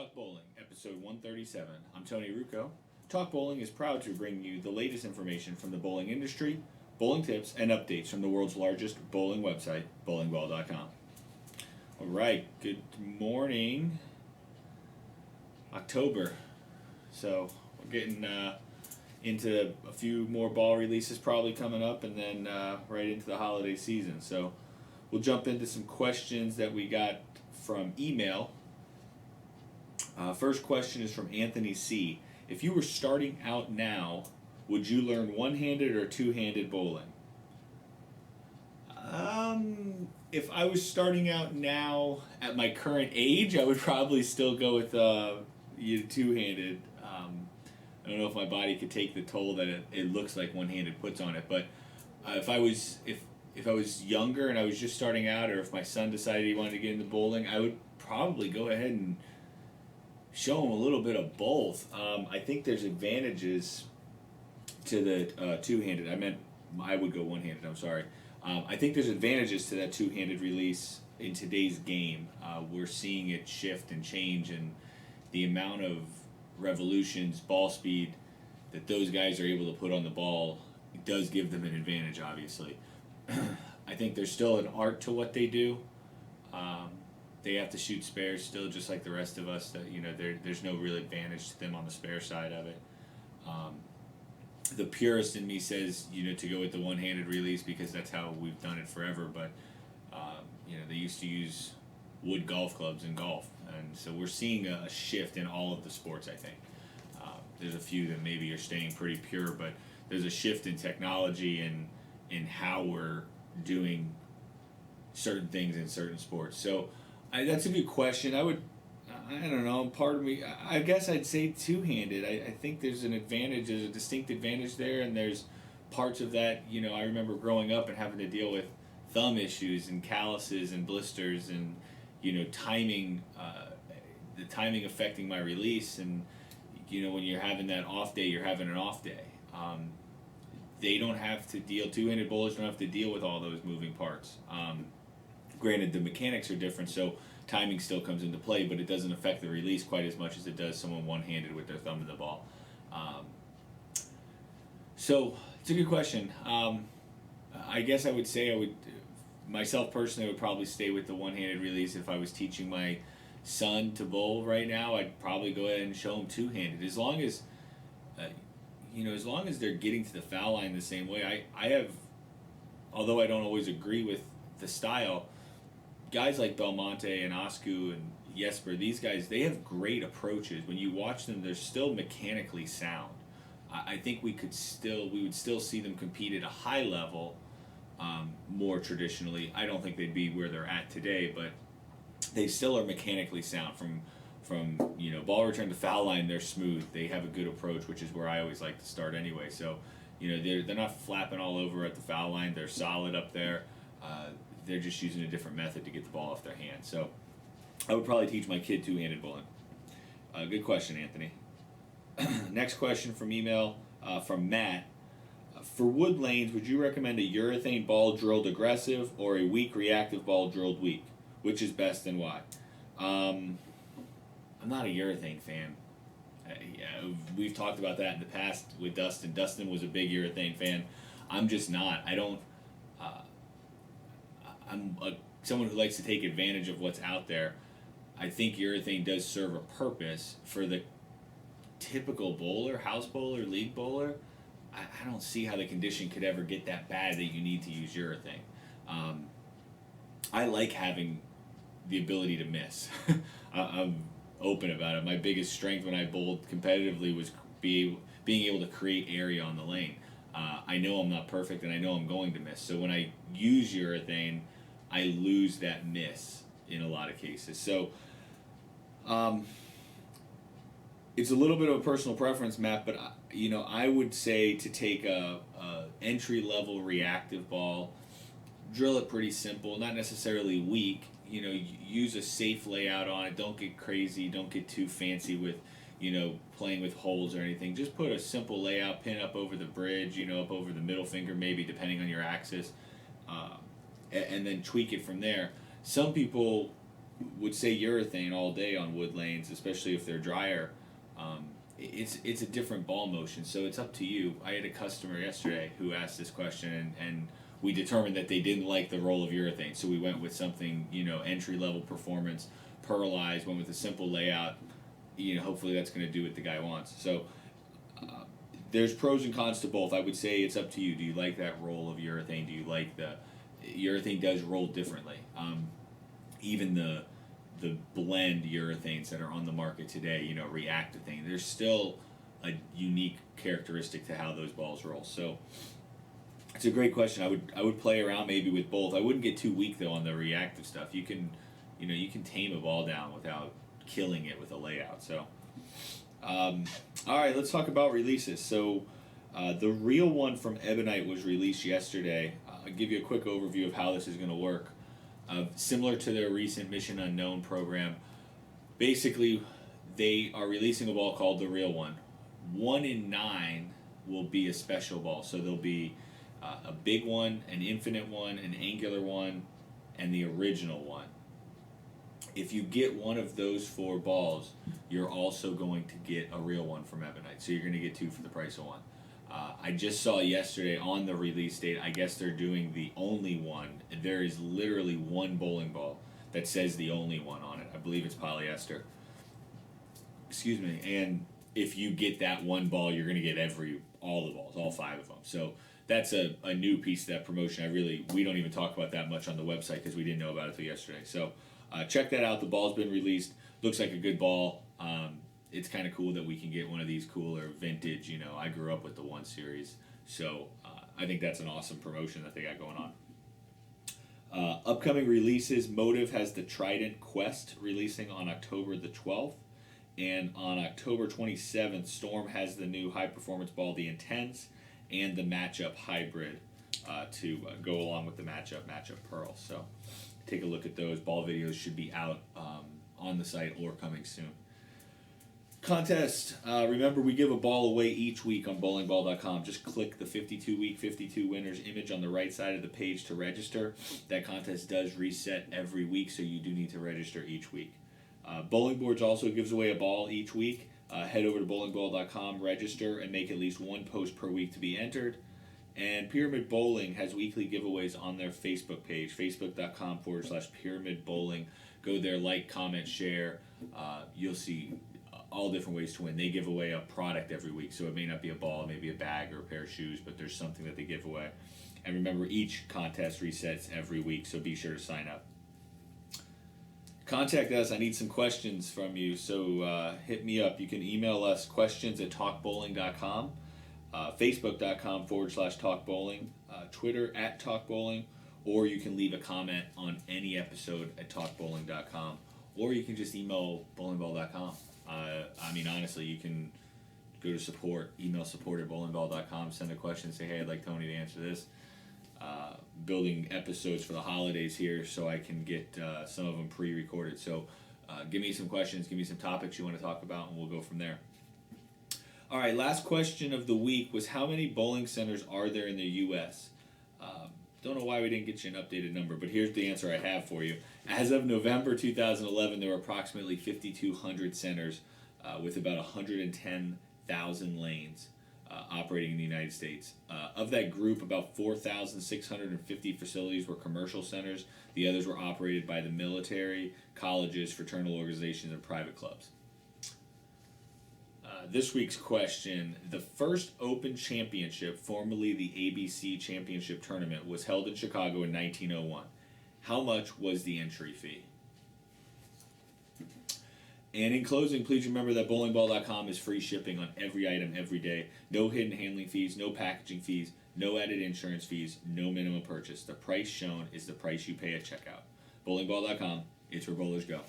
Talk Bowling, episode 137. I'm Tony Rucco. Talk Bowling is proud to bring you the latest information from the bowling industry, bowling tips, and updates from the world's largest bowling website, bowlingballcom. All right, good morning. October. So we're getting into a few more ball releases probably coming up, and then right into the holiday season. So we'll jump into some questions that we got from email. First question is from Anthony C. If you were starting out now, would you learn one-handed or two-handed bowling? If I was starting out now at my current age, I would probably still go with two-handed. I don't know if my body could take the toll that it looks like one-handed puts on it, but if I was younger and I was just starting out, or if my son decided he wanted to get into bowling, I would probably go ahead and show him a little bit of both. I think there's advantages to the two-handed. I would go one-handed, I'm sorry. I think there's advantages to that two-handed release in today's game. We're seeing it shift and change, and the amount of revolutions, ball speed that those guys are able to put on the ball, it does give them an advantage, obviously. I think there's still an art to what they do. They have to shoot spares still, just like the rest of us. There's no real advantage to them on the spare side of it. The purist in me says, to go with the one-handed release because that's how we've done it forever. But they used to use wood golf clubs in golf, and so we're seeing a shift in all of the sports. I think there's a few that maybe are staying pretty pure, but there's a shift in technology and in how we're doing certain things in certain sports. So. That's a good question. I don't know, part of me, I guess I'd say two-handed. I think there's an advantage, there's a distinct advantage there, and there's parts of that, I remember growing up and having to deal with thumb issues and calluses and blisters and, timing, the timing affecting my release, and, when you're having that off day, you're having an off day. They don't have to deal, two-handed bowlers don't have to deal with all those moving parts. Granted, the mechanics are different, so timing still comes into play, but it doesn't affect the release quite as much as it does someone one-handed with their thumb in the ball. So it's a good question. I guess I would say myself personally, I would probably stay with the one-handed release. If I was teaching my son to bowl right now, I'd probably go ahead and show him two-handed. As long as they're getting to the foul line the same way. I have, although I don't always agree with the style, guys like Belmonte and Oscu and Jesper, these guys, they have great approaches. When you watch them, they're still mechanically sound. I think we would still see them compete at a high level more traditionally. I don't think they'd be where they're at today, but they still are mechanically sound. From ball return to foul line, they're smooth. They have a good approach, which is where I always like to start anyway. So, they're not flapping all over at the foul line. They're solid up there. They're just using a different method to get the ball off their hand. So I would probably teach my kid two-handed bowling. Good question, Anthony. Next question from email from Matt. For wood lanes, would you recommend a urethane ball drilled aggressive or a weak reactive ball drilled weak? Which is best and why? I'm not a urethane fan. We've talked about that in the past with Dustin. Dustin was a big urethane fan. I'm just not. I'm someone who likes to take advantage of what's out there. I think urethane does serve a purpose for the typical bowler, house bowler, league bowler. I don't see how the condition could ever get that bad that you need to use urethane. I like having the ability to miss. I'm open about it. My biggest strength when I bowled competitively was being able to create area on the lane. I know I'm not perfect, and I know I'm going to miss. So when I use urethane, I lose that miss in a lot of cases. So it's a little bit of a personal preference, Matt, but I would say to take a entry-level reactive ball, drill it pretty simple, not necessarily weak. Use a safe layout on it. Don't get crazy. Don't get too fancy with playing with holes or anything. Just put a simple layout, pin up over the bridge, up over the middle finger maybe, depending on your axis, and then tweak it from there. Some people would say urethane all day on wood lanes, especially if they're drier. It's a different ball motion, so it's up to you. I had a customer yesterday who asked this question, and we determined that they didn't like the roll of urethane, so we went with something, entry level performance, pearlized, went with a simple layout. Hopefully that's going to do what the guy wants. So there's pros and cons to both. I would say it's up to you. Do you like that roll of urethane? Do you like the urethane does roll differently? Even the blend urethanes that are on the market today, reactive thing, there's still a unique characteristic to how those balls roll. So it's a great question. I would play around maybe with both. I wouldn't get too weak though on the reactive stuff. You can tame a ball down without killing it with a layout. So all right, let's talk about releases. So the Real One from Ebonite was released yesterday. I'll give you a quick overview of how this is going to work. Similar to their recent Mission Unknown program, basically they are releasing a ball called the Real One. 1 in 9 will be a special ball. So there'll be a big one, an infinite one, an angular one, and the original one. If you get one of those 4 balls, you're also going to get a Real One from Ebonite. So you're going to get 2 for the price of 1. I just saw yesterday on the release date, I guess they're doing the only one. There is literally one bowling ball that says the only one on it. I believe it's polyester. Excuse me. And if you get that one ball, you're going to get all the balls, all 5 of them. So that's a new piece of that promotion. We don't even talk about that much on the website because we didn't know about it till yesterday. So check that out. The ball's been released. Looks like a good ball. It's kind of cool that we can get one of these cooler vintage. I grew up with the 1 series, so I think that's an awesome promotion that they got going on. Upcoming releases: Motiv has the Trident Quest releasing on October the 12th, and on October 27th, Storm has the new high performance ball, the Intense, and the Matchup Hybrid to go along with the Matchup Pearl. So take a look at those. Ball videos should be out on the site or coming soon. Contest. Remember, we give a ball away each week on bowlingball.com. Just click the 52-week 52 winners image on the right side of the page to register. That contest does reset every week, so you do need to register each week. Bowling Boards also gives away a ball each week. Head over to bowlingball.com, register, and make at least 1 post per week to be entered. And Pyramid Bowling has weekly giveaways on their Facebook page, facebook.com/Pyramid Bowling. Go there, like, comment, share. You'll see all different ways to win. They give away a product every week, so it may not be a ball, maybe a bag or a pair of shoes, but there's something that they give away. And remember, each contest resets every week, so be sure to sign up. Contact us. I need some questions from you, so hit me up. You can email us questions@talkbowling.com, facebook.com/talkbowling, Twitter @talkbowling, or you can leave a comment on any episode at talkbowling.com, or you can just email bowlingball.com. Honestly, you can go to email support@bowlingball.com, send a question, say, hey, I'd like Tony to answer this. Building episodes for the holidays here so I can get some of them pre-recorded. So give me some questions, give me some topics you want to talk about, and we'll go from there. All right, last question of the week was, how many bowling centers are there in the U.S.? Don't know why we didn't get you an updated number, but here's the answer I have for you. As of November 2011, there were approximately 5,200 centers with about 110,000 lanes operating in the United States. Of that group, about 4,650 facilities were commercial centers. The others were operated by the military, colleges, fraternal organizations, and private clubs. This week's question: the first Open Championship, formerly the ABC Championship Tournament, was held in Chicago in 1901. How much was the entry fee? And in closing, please remember that bowlingball.com is free shipping on every item every day. No hidden handling fees, no packaging fees, no added insurance fees, no minimum purchase. The price shown is the price you pay at checkout. Bowlingball.com, it's where bowlers go.